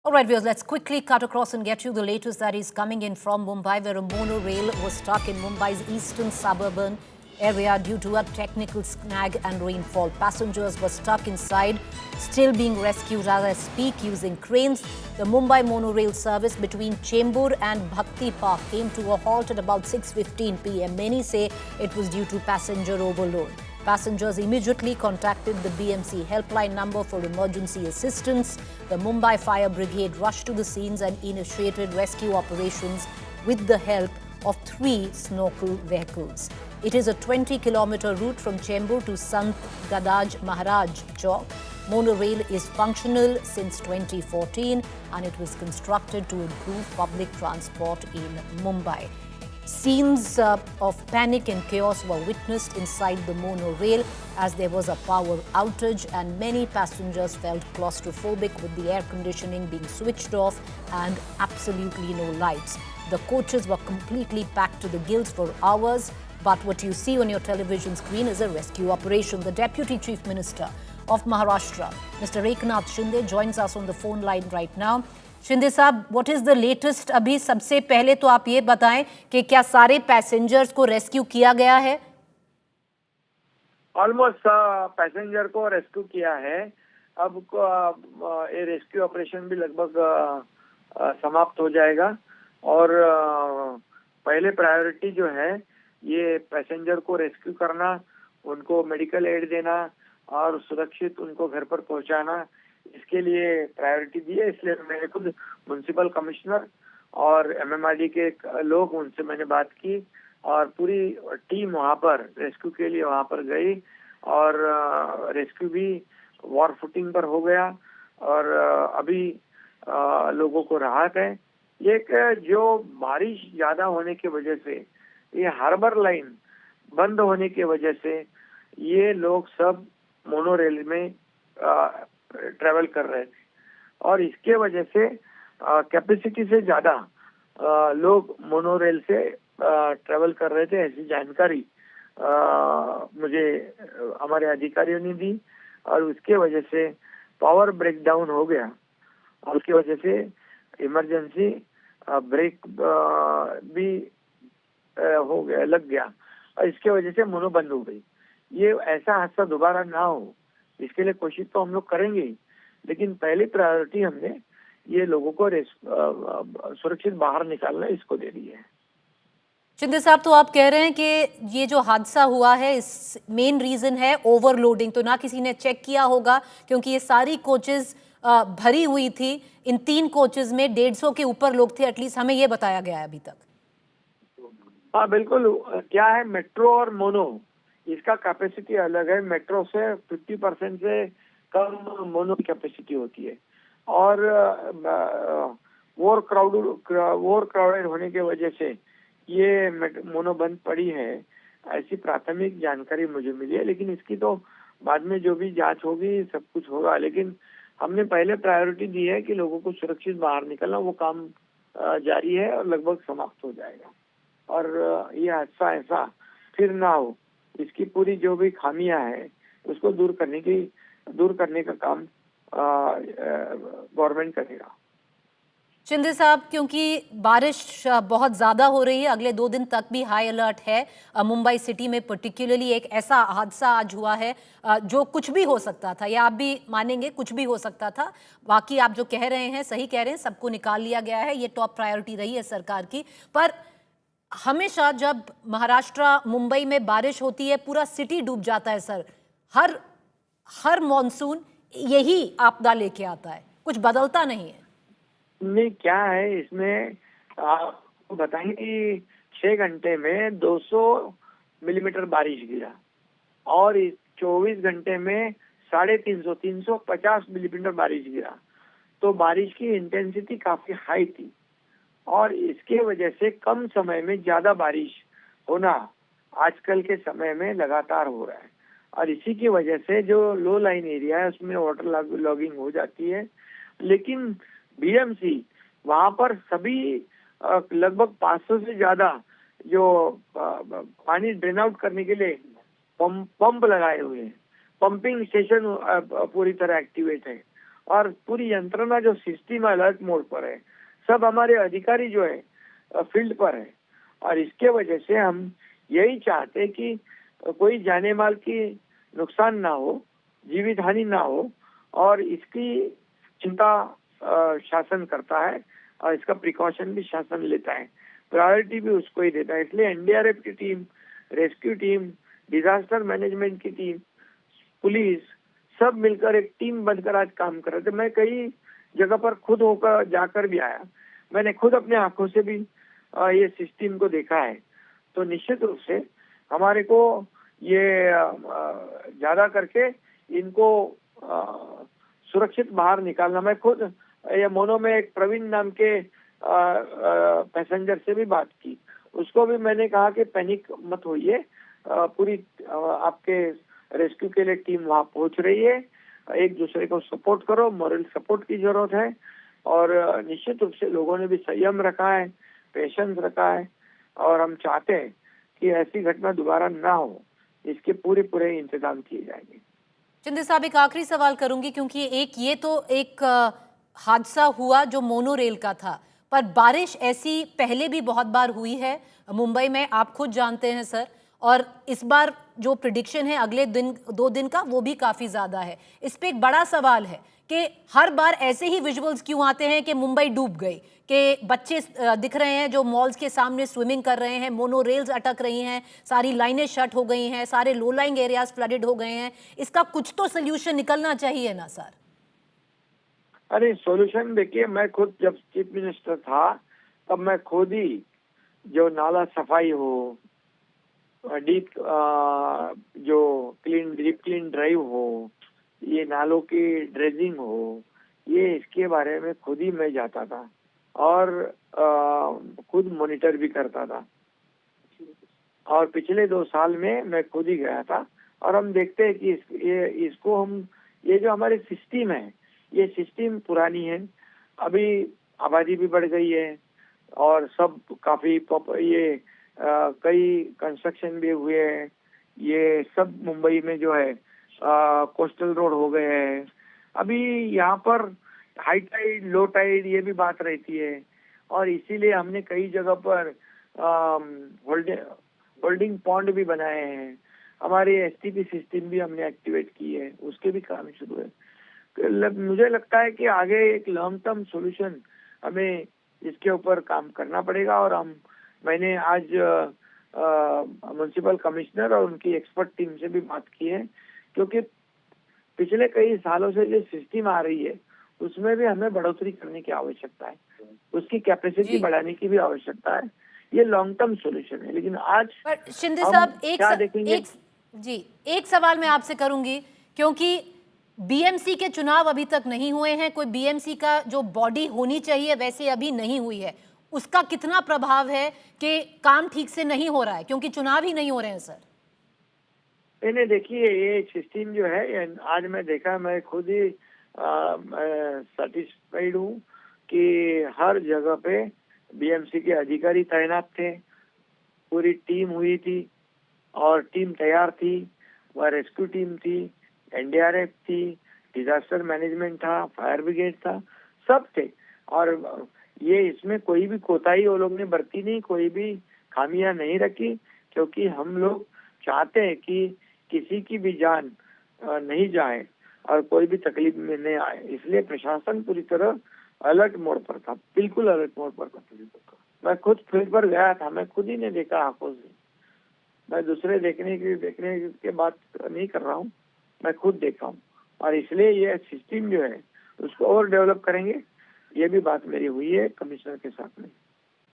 All right, viewers, let's quickly cut across and get you the latest that is coming in from Mumbai, where a monorail was stuck in Mumbai's eastern suburban area due to a technical snag and rainfall. Passengers were stuck inside, still being rescued as I speak using cranes. The Mumbai monorail service between Chembur and Bhakti Park came to a halt at about 6:15 p.m. Many say it was due to passenger overload. Passengers immediately contacted the BMC helpline number for emergency assistance. The Mumbai Fire Brigade rushed to the scenes and initiated rescue operations with the help of 3 snorkel vehicles. It is a 20-kilometer route from Chembur to Sant Gadaj Maharaj Chowk. Monorail is functional since 2014 and it was constructed to improve public transport in Mumbai. Scenes of panic and chaos were witnessed inside the monorail as there was a power outage and many passengers felt claustrophobic with the air conditioning being switched off and absolutely no lights. The coaches were completely packed to the gills for hours, but what you see on your television screen is a rescue operation. The Deputy Chief Minister of Maharashtra, Mr. Eknath Shinde, joins us on the phone line right now. Shinde साहब, what is the latest? अभी सबसे पहले तो आप ये बताएं कि क्या सारे पैसेंजर्स को रेस्क्यू किया गया है? ऑलमोस्ट पैसेंजर को रेस्क्यू किया है। अब ये रेस्क्यू ऑपरेशन भी लगभग समाप्त हो जाएगा और पहले प्रायोरिटी जो है ये पैसेंजर को रेस्क्यू करना, उनको मेडिकल एड देना और सुरक्षित उनको घर पर पहुंचाना, इसके लिए प्रायोरिटी दी है। इसलिए मैंने खुद म्युनिसिपल कमिश्नर और एमएमआरडी के लोग, उनसे मैंने बात की और पूरी टीम वहां पर रेस्क्यू के लिए वहां पर गई और रेस्क्यू भी वॉर फुटिंग पर हो गया और अभी लोगों को राहत है। ये जो बारिश ज्यादा होने की वजह से, ये हार्बर लाइन बंद होने की वजह से ये लोग सब मोनोरेल में ट्रेवल कर रहे थे और इसके वजह से कैपेसिटी से ज्यादा लोग मोनोरेल से ट्रेवल कर रहे थे, ऐसी जानकारी मुझे हमारे अधिकारियों ने दी और उसके वजह से पावर ब्रेकडाउन हो गया और उसकी वजह से इमरजेंसी ब्रेक भी हो गया, लग गया और इसके वजह से मोनो बंद हो गई। ये ऐसा हादसा दोबारा ना हो इसके लिए कोशिश तो हम लोग करेंगे ही, लेकिन पहली प्रायोरिटी हमने ये लोगों को सुरक्षित बाहर निकालना, इसको दे दी है। शिंदे साहब, तो आप कह रहे हैं कि ये जो हादसा हुआ है इस मेन रीजन है ओवरलोडिंग, तो ना किसी ने चेक किया होगा क्योंकि ये सारी कोचेस भरी हुई थी। इन 3 कोचेस में 150 के ऊपर लोग थे, एटलीस्ट हमें ये बताया गया है अभी तक। हाँ बिल्कुल, क्या है मेट्रो और मोनो, इसका कैपेसिटी अलग है। मेट्रो से 50% से कम मोनो कैपेसिटी होती है और ओवर क्राउडेड होने की वजह से ये मोनो बंद पड़ी है, ऐसी प्राथमिक जानकारी मुझे मिली है। लेकिन इसकी तो बाद में जो भी जांच होगी सब कुछ होगा, लेकिन हमने पहले प्रायोरिटी दी है कि लोगों को सुरक्षित बाहर निकलना, वो काम जारी है और लगभग समाप्त हो जाएगा और ये हादसा ऐसा फिर ना हो, इसकी पूरी जो भी खामियां हैं उसको दूर करने का काम गवर्नमेंट करेगा। शिंदे साहब, क्योंकि बारिश बहुत ज़्यादा हो रही है, अगले 2 दिन तक भी हाई अलर्ट है मुंबई सिटी में। पर्टिकुलरली एक ऐसा हादसा आज हुआ है जो कुछ भी हो सकता था, या आप भी मानेंगे कुछ भी हो सकता था। बाकी आप जो कह रहे हैं सही कह रहे हैं, सबको निकाल लिया गया है, ये टॉप प्रायोरिटी रही है सरकार की। पर हमेशा जब महाराष्ट्र मुंबई में बारिश होती है पूरा सिटी डूब जाता है सर। हर मॉनसून यही आपदा लेके आता है, कुछ बदलता नहीं है। नहीं, क्या है इसमें आपको बताएं कि 6 घंटे में 200 मिलीमीटर बारिश गिरा और 24 घंटे में 350 मिलीमीटर बारिश गिरा, तो बारिश की इंटेंसिटी काफी हाई थी और इसके वजह से कम समय में ज्यादा बारिश होना आजकल के समय में लगातार हो रहा है और इसी की वजह से जो लो लाइन एरिया है उसमें वाटर लॉगिंग हो जाती है। लेकिन बीएमसी वहां पर सभी लगभग 500 से ज्यादा जो पानी ड्रेन आउट करने के लिए पंप लगाए हुए हैं, पंपिंग स्टेशन पूरी तरह एक्टिवेट है और पूरी यंत्रणा जो सिस्टम अलर्ट मोड पर है, सब हमारे अधिकारी जो है फील्ड पर है। और इसके वजह से हम यही चाहते हैं कि कोई जाने माल की नुकसान ना हो, जीवित हानि ना हो, और इसकी चिंता शासन करता है और इसका प्रिकॉशन भी शासन लेता है, प्रायोरिटी भी उसको ही देता है। इसलिए एनडीआरएफ की team, rescue team, disaster management की टीम, पुलिस, सब मिलकर एक टीम बनकर आज काम कर रहे थे। मैं कई जगह पर खुद होकर जाकर भी आया, मैंने खुद अपने आंखों से भी ये सिस्टम को देखा है। तो निश्चित रूप से हमारे को ये ज्यादा करके इनको सुरक्षित बाहर निकालना। मैं खुद ये मोनो में एक प्रवीण नाम के पैसेंजर से भी बात की, उसको भी मैंने कहा कि पैनिक मत होइए, पूरी आपके रेस्क्यू के लिए टीम वहां पहुंच रही है, एक दूसरे को सपोर्ट करो, मॉरल सपोर्ट की जरूरत है। और निश्चित रूप से लोगों ने भी संयम रखा है, पेशेंस रखा है, और हम चाहते हैं कि ऐसी घटना दोबारा ना हो, इसके पूरे इंतजाम किए जाएंगे। शिंदे साहब, एक आखिरी सवाल करूंगी, क्योंकि ये तो एक हादसा हुआ जो मोनो रेल का था, पर बारिश ऐसी पहले भी बहुत बार हुई है मुंबई में, आप खुद जानते हैं सर। और इस बार जो प्रिडिक्शन है अगले 2 दिन का, वो भी काफी ज्यादा है। इस पे एक बड़ा सवाल है कि हर बार ऐसे ही विजुअल्स क्यों आते हैं कि मुंबई डूब गई, कि बच्चे दिख रहे हैं जो मॉल्स के सामने स्विमिंग कर रहे हैं, मोनो रेल्स अटक रही हैं, सारी लाइनें शट हो गई हैं, सारे लो लाइंग एरियाज फ्लडेड हो गए हैं। इसका कुछ तो सोल्यूशन निकलना चाहिए ना सर? अरे सोल्यूशन देखिए, मैं खुद जब चीफ मिनिस्टर था तब मैं खुद ही जो नाला सफाई हो, डीप जो डीप क्लीन ड्राइव हो, ये नालों की ड्रेजिंग हो, ये इसके बारे में खुद ही मैं जाता था और खुद मॉनिटर भी करता था। और पिछले 2 साल में मैं खुद ही गया था, और हम देखते हैं कि इसको हम, ये जो हमारी सिस्टम है, ये सिस्टम पुरानी है, अभी आबादी भी बढ़ गई है, और सब काफी ये कई कंस्ट्रक्शन भी हुए हैं, ये सब मुंबई में जो है कोस्टल रोड हो गए हैं। अभी यहाँ पर हाई टाइड, लो टाइड, ये भी बात रहती है, और इसीलिए हमने कई जगह पर होल्डिंग पॉन्ड भी बनाए हैं। हमारी एसटीपी सिस्टम भी हमने एक्टिवेट की है, उसके भी काम शुरू है। मुझे लगता है कि आगे एक लॉन्ग टर्म सॉल्यूशन हमें इसके ऊपर काम करना पड़ेगा। और मैंने आज म्युनिसिपल कमिश्नर और उनकी एक्सपर्ट टीम से भी बात की है, क्योंकि पिछले कई सालों से जो सिस्टम आ रही है उसमें भी हमें बढ़ोतरी करने की आवश्यकता है, उसकी कैपेसिटी बढ़ाने की भी आवश्यकता है। ये लॉन्ग टर्म सॉल्यूशन है, लेकिन आज पर शिंदे साहब, एक सवाल मैं आपसे करूंगी, क्योंकि बीएमसी के चुनाव अभी तक नहीं हुए हैं, कोई बीएमसी का जो बॉडी होनी चाहिए वैसे अभी नहीं हुई है, उसका कितना प्रभाव है कि काम ठीक से नहीं हो रहा है, क्योंकि चुनाव ही नहीं हो रहे हैं सर? नहीं, देखिए, ये सिस्टम जो है, आज मैं देखा, मैं खुद ही सेटिस्फाइड हूँ कि हर जगह पे बीएमसी के अधिकारी तैनात थे, पूरी टीम हुई थी और टीम तैयार थी, वह रेस्क्यू टीम थी, एनडीआरएफ थी, डिजास्टर मैनेजमेंट था, फायर ब्रिगेड था, सब थे। और ये इसमें कोई भी कोताही वो लोग ने बरती नहीं, कोई भी खामियां नहीं रखी, क्योंकि हम लोग चाहते हैं कि किसी की भी जान नहीं जाए और कोई भी तकलीफ में नहीं आए। इसलिए प्रशासन पूरी तरह अलर्ट मोड पर था, बिल्कुल अलर्ट मोड पर था। मैं खुद फील्ड पर गया था, मैं खुद ही ने देखा आंखों से, मैं दूसरे देखने के बात नहीं कर रहा हूँ, मैं खुद देखा हूँ। और इसलिए ये सिस्टम जो है उसको और डेवलप करेंगे, ये भी बात मेरी हुई है कमिश्नर के साथ में।